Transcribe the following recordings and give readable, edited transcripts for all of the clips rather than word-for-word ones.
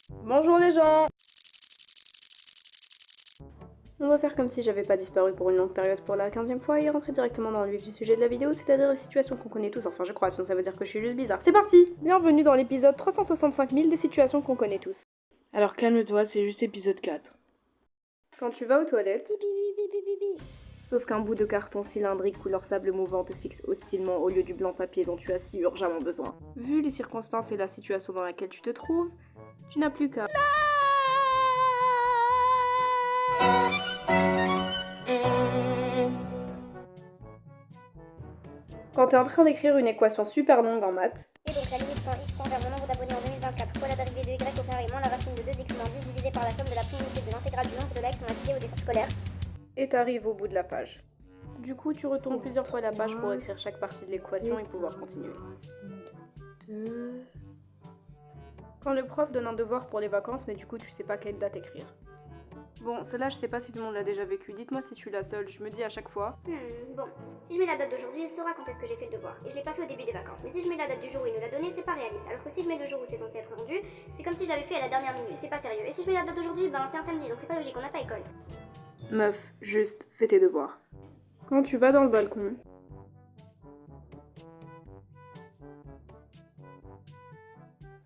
Bonjour les gens. On va faire comme si j'avais pas disparu pour une longue période pour la 15e fois et rentrer directement dans le vif du sujet de la vidéo, c'est-à-dire les situations qu'on connaît tous, enfin je crois, sinon ça veut dire que je suis juste bizarre. C'est parti. Bienvenue dans l'épisode 365 000 des situations qu'on connaît tous. Alors calme-toi, c'est juste épisode 4. Quand tu vas aux toilettes, sauf qu'un bout de carton cylindrique couleur sable mouvant te fixe hostilement au lieu du blanc papier dont tu as si urgemment besoin. Vu les circonstances et la situation dans laquelle tu te trouves, tu n'as plus qu'à... Quand t'es en train d'écrire une équation super longue en maths, Et donc la limite quand x tend vers mon nombre d'abonnés en 2024 fois la dérivée de y au carré moins la racine de 2x moins 10 divisé par la somme de la primité de l'intégrale du nombre de likes on a vidéo au dessin scolaire. et t'arrives au bout de la page. Du coup, tu retournes plusieurs fois la page pour écrire chaque partie de l'équation et pouvoir continuer. Quand le prof donne un devoir pour les vacances, mais du coup, tu sais pas quelle date écrire. Bon, celle-là, je sais pas si tout le monde l'a déjà vécu. Dites-moi si je suis la seule. Je me dis à chaque fois. Bon, si je mets la date d'aujourd'hui, il saura quand est-ce que j'ai fait le devoir. Et je l'ai pas fait au début des vacances. Mais si je mets la date du jour où il nous l'a donné, c'est pas réaliste. Alors que si je mets le jour où c'est censé être rendu, c'est comme si je l'avais fait à la dernière minute. C'est pas sérieux. Et si je mets la date d'aujourd'hui, ben c'est un samedi, donc c'est pas logique, on n'a pas école. Meuf, juste, fais tes devoirs. Quand tu vas dans le balcon,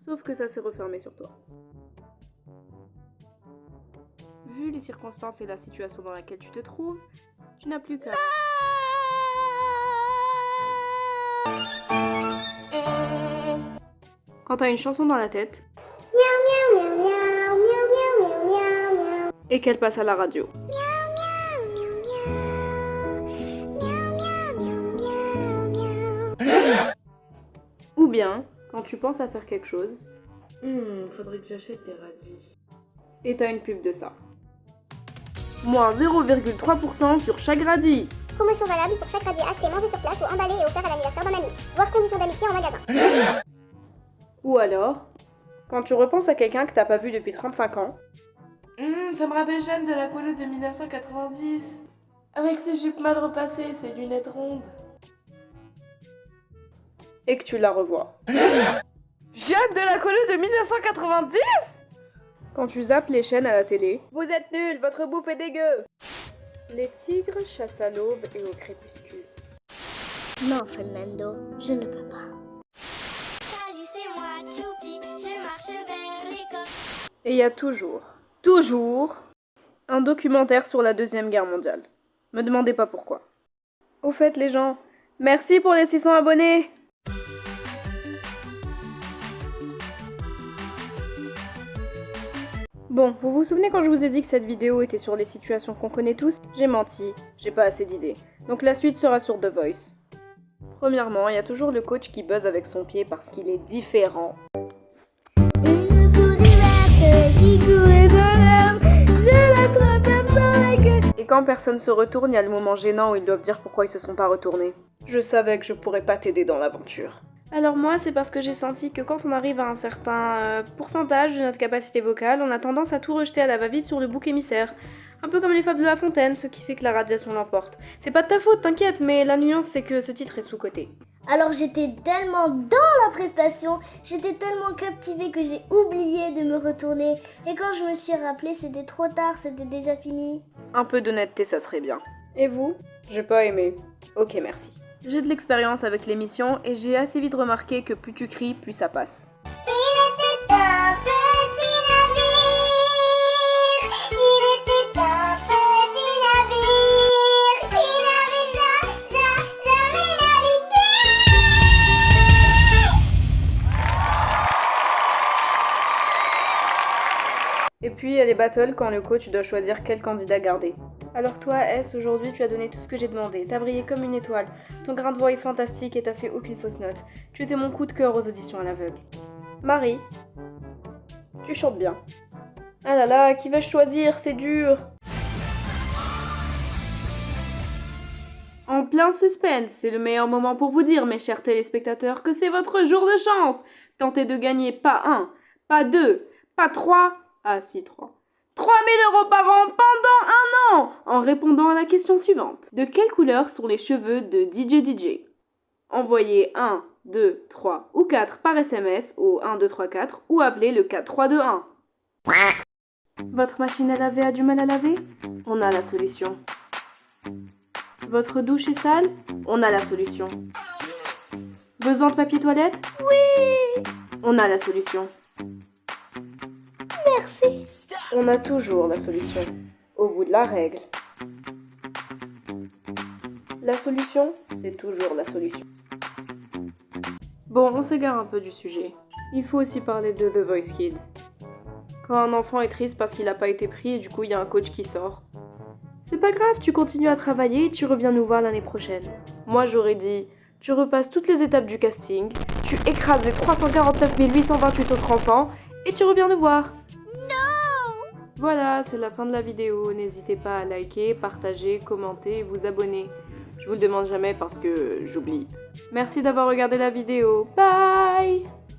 sauf que ça s'est refermé sur toi. Vu les circonstances et la situation dans laquelle tu te trouves, tu n'as plus qu'à... Quand t'as une chanson dans la tête et qu'elle passe à la radio. Ou bien, quand tu penses à faire quelque chose Faudrait que j'achète des radis. et t'as une pub de ça. Moins 0,3% sur chaque radis. Promotion valable pour chaque radis acheté, mangé sur place ou emballé et offert à l'anniversaire d'un ami. Voir conditions d'amitié en magasin. Ou alors, quand tu repenses à quelqu'un que t'as pas vu depuis 35 ans, Ça me rappelle Jeanne de la colo de 1990. Avec ses jupes mal repassées, ses lunettes rondes. et que tu la revois. Jeanne de la colo de 1990 Quand tu zappes les chaînes à la télé. Vous êtes nuls, votre bouffe est dégueu. Les tigres chassent à l'aube et au crépuscule. Non, Fernando, je ne peux pas. Salut, c'est moi, Choupi, je marche vers l'école. Et il y a toujours, un documentaire sur la Deuxième Guerre mondiale. Me demandez pas pourquoi. Au fait, les gens, merci pour les 600 abonnés. Bon, vous vous souvenez quand je vous ai dit que cette vidéo était sur les situations qu'on connaît tous? J'ai menti, j'ai pas assez d'idées. Donc la suite sera sur The Voice. Premièrement, il y a toujours le coach qui buzz avec son pied parce qu'il est différent. Une souris verte qui courait dans l'herbe, je l'attrape avec... Et quand personne se retourne, il y a le moment gênant où ils doivent dire pourquoi ils se sont pas retournés. Je savais que je pourrais pas t'aider dans l'aventure. Alors moi, c'est parce que j'ai senti que quand on arrive à un certain pourcentage de notre capacité vocale, on a tendance à tout rejeter à la va-vite sur le bouc émissaire. Un peu comme les fables de La Fontaine, ce qui fait que la radiation l'emporte. C'est pas de ta faute, t'inquiète, mais la nuance c'est que ce titre est sous-coté. Alors j'étais tellement dans la prestation, j'étais tellement captivée que j'ai oublié de me retourner. Et quand je me suis rappelée, c'était trop tard, c'était déjà fini. Un peu d'honnêteté, ça serait bien. Et vous? J'ai pas aimé. Ok, merci. J'ai de l'expérience avec l'émission et j'ai assez vite remarqué que plus tu cries, plus ça passe. Et puis il y a les battles quand le coach doit choisir quel candidat garder. Alors toi, S, aujourd'hui tu as donné tout ce que j'ai demandé, t'as brillé comme une étoile, ton grain de voix est fantastique et t'as fait aucune fausse note. Tu étais mon coup de cœur aux auditions à l'aveugle. Marie, tu chantes bien. Ah là là, qui vais-je choisir? C'est dur. En plein suspense, c'est le meilleur moment pour vous dire, mes chers téléspectateurs, que c'est votre jour de chance. Tentez de gagner pas 1, pas 2, pas 3, ah si 3. 3 000 € par an pendant 1 an en répondant à la question suivante. De quelle couleur sont les cheveux de DJ? Envoyez 1, 2, 3 ou 4 par SMS au 1, 2, 3, 4 ou appelez le 4 3 2 1. Votre machine à laver a du mal à laver? On a la solution. Votre douche est sale? On a la solution. Besoin de papier toilette? Oui! On a la solution. Merci. On a toujours la solution. Au bout de la règle. La solution, c'est toujours la solution. Bon, on s'égare un peu du sujet. Il faut aussi parler de The Voice Kids. Quand un enfant est triste parce qu'il n'a pas été pris et du coup il y a un coach qui sort. C'est pas grave, tu continues à travailler et tu reviens nous voir l'année prochaine. Moi j'aurais dit, tu repasses toutes les étapes du casting, tu écrases les 349 828 autres enfants et tu reviens nous voir. Non! Voilà, c'est la fin de la vidéo. N'hésitez pas à liker, partager, commenter et vous abonner. Je vous le demande jamais parce que j'oublie. Merci d'avoir regardé la vidéo. Bye!